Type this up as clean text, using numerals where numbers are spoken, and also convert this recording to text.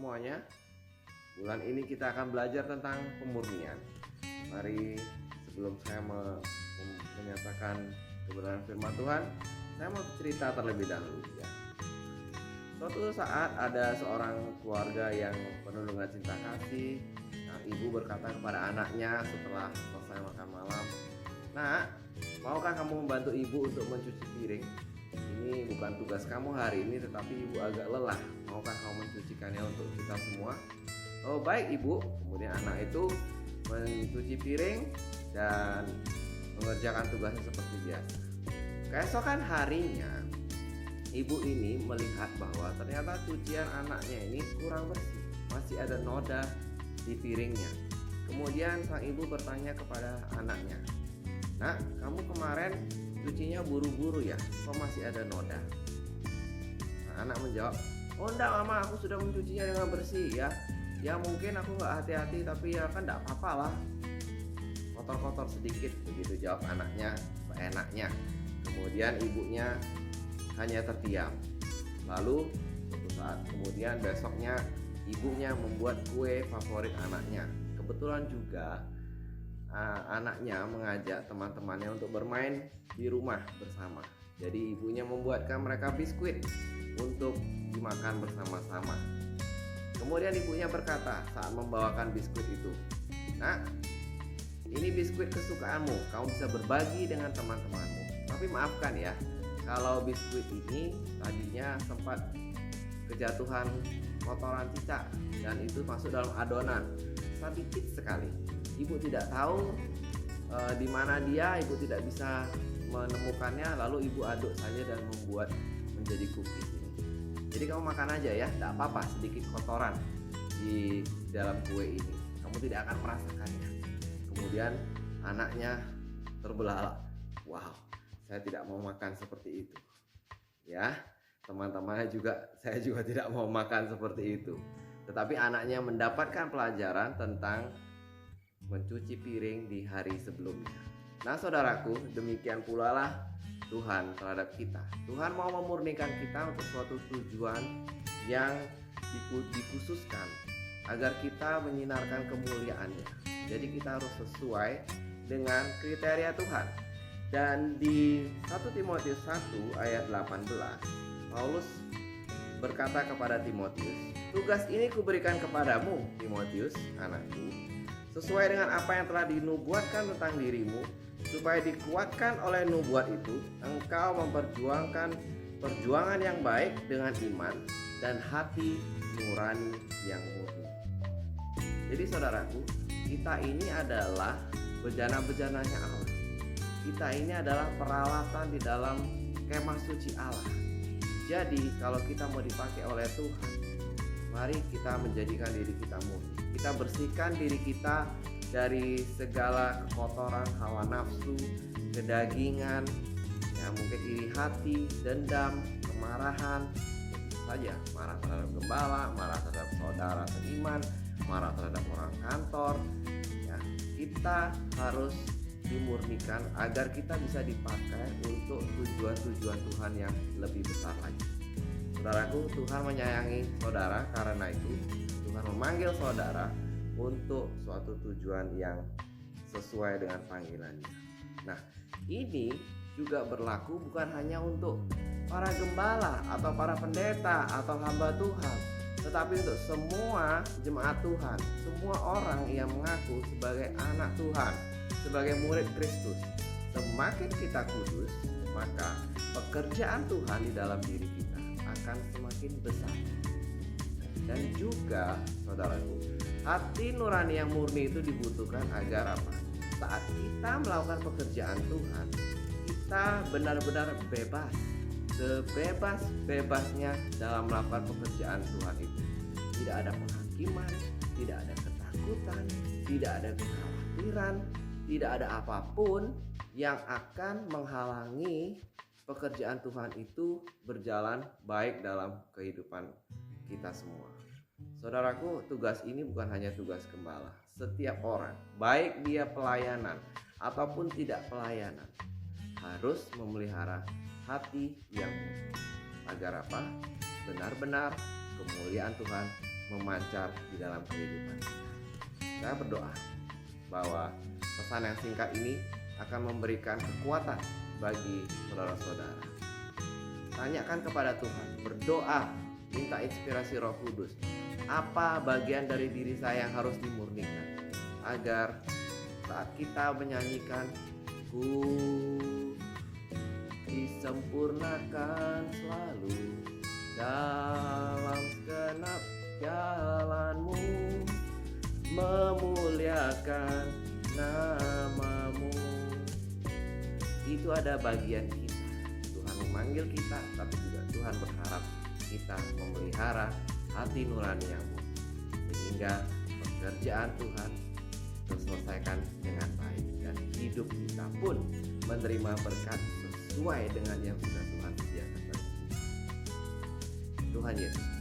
semuanya. Bulan ini kita akan belajar tentang pemurnian. Mari sebelum saya menyatakan kebenaran firman Tuhan, saya mau cerita terlebih dahulu ya. Suatu saat ada seorang keluarga yang penuh dengan cinta kasih. Nah, ibu berkata kepada anaknya setelah selesai makan malam, "Nak, maukah kamu membantu ibu untuk mencuci piring? Ini bukan tugas kamu hari ini, tetapi ibu agak lelah. Maukah kamu mencucikannya untuk kita semua?" "Oh baik ibu." Kemudian anak itu mencuci piring dan mengerjakan tugasnya seperti biasa. Keesokan harinya, ibu ini melihat bahwa ternyata cucian anaknya ini kurang bersih, masih ada noda di piringnya. Kemudian sang ibu bertanya kepada anaknya, "Nak, kamu kemarin cucinya buru-buru ya, kok masih ada noda?" Nah, anak menjawab, "Oh enggak mama, aku sudah mencucinya dengan bersih ya. Ya mungkin aku nggak hati-hati, tapi ya kan enggak apa-apa lah, kotor-kotor sedikit." Begitu jawab anaknya seenaknya. Kemudian ibunya hanya terdiam. Lalu suatu saat kemudian besoknya ibunya membuat kue favorit anaknya. Kebetulan juga anaknya mengajak teman-temannya untuk bermain di rumah bersama. Jadi ibunya membuatkan mereka biskuit untuk dimakan bersama-sama. Kemudian ibunya berkata saat membawakan biskuit itu, "Nak, ini biskuit kesukaanmu, kamu bisa berbagi dengan teman-temanmu. Tapi maafkan ya, kalau biskuit ini tadinya sempat kejatuhan kotoran cicak dan itu masuk dalam adonan sedikit sekali. Ibu tidak tahu di mana dia, ibu tidak bisa menemukannya, lalu ibu aduk saja dan membuat menjadi cookies ini. Jadi kamu makan aja ya, tidak apa-apa sedikit kotoran di dalam kue ini. Kamu tidak akan merasakannya." Kemudian anaknya terbelalak. "Wow, saya tidak mau makan seperti itu." Ya, teman-temannya juga, saya juga tidak mau makan seperti itu. Tetapi anaknya mendapatkan pelajaran tentang mencuci piring di hari sebelumnya. Nah saudaraku, demikian pula lah Tuhan terhadap kita. Tuhan mau memurnikan kita untuk suatu tujuan yang dikhususkan agar kita menyinarkan kemuliaannya. Jadi kita harus sesuai dengan kriteria Tuhan. Dan di 1 Timotius 1 ayat 18, Paulus berkata kepada Timotius, "Tugas ini kuberikan kepadamu, Timotius, anakku, sesuai dengan apa yang telah dinubuatkan tentang dirimu, supaya dikuatkan oleh nubuat itu, engkau memperjuangkan perjuangan yang baik dengan iman dan hati nurani yang murni." Jadi saudaraku, kita ini adalah bejana-bejananya Allah. Kita ini adalah peralatan di dalam kemah suci Allah. Jadi kalau kita mau dipakai oleh Tuhan, mari kita menjadikan diri kita murni. Kita bersihkan diri kita dari segala kekotoran hawa nafsu, kedagingan, ya mungkin iri hati, dendam, kemarahan, saja marah terhadap gembala, marah terhadap saudara seiman, marah terhadap orang kantor. Ya, kita harus dimurnikan agar kita bisa dipakai untuk tujuan-tujuan Tuhan yang lebih besar lagi. Saudaraku, Tuhan menyayangi saudara, karena itu Tuhan memanggil saudara untuk suatu tujuan yang sesuai dengan panggilannya. Nah, ini juga berlaku bukan hanya untuk para gembala atau para pendeta atau hamba Tuhan, tetapi untuk semua jemaat Tuhan, semua orang yang mengaku sebagai anak Tuhan, sebagai murid Kristus. Semakin kita kudus, maka pekerjaan Tuhan di dalam diri kita akan semakin besar. Dan juga saudaraku, hati nurani yang murni itu dibutuhkan agar apa? Saat kita melakukan pekerjaan Tuhan, kita benar-benar bebas, sebebas-bebasnya dalam melakukan pekerjaan Tuhan itu. Tidak ada penghakiman, tidak ada ketakutan, tidak ada kekhawatiran, tidak ada apapun yang akan menghalangi pekerjaan Tuhan itu berjalan baik dalam kehidupan kita semua. Saudaraku, tugas ini bukan hanya tugas gembala. Setiap orang, baik dia pelayanan ataupun tidak pelayanan, harus memelihara hati yang murni. Agar apa? Benar-benar kemuliaan Tuhan memancar di dalam kehidupan kita. Saya berdoa bahwa pesan yang singkat ini akan memberikan kekuatan bagi saudara-saudara. Tanyakan kepada Tuhan, berdoa, minta inspirasi Roh Kudus. Apa bagian dari diri saya yang harus dimurnikan, agar saat kita menyanyikan ku disempurnakan selalu dalam segenap jalanmu, memuliakan namamu. Itu ada bagian kita. Tuhan memanggil kita, tapi juga Tuhan berharap kita memelihara hati nurani yang murni, sehingga pekerjaan Tuhan terselesaikan dengan baik dan hidup kita pun menerima berkat sesuai dengan yang sudah Tuhan sediakan bagi kita. Tuhan Yesus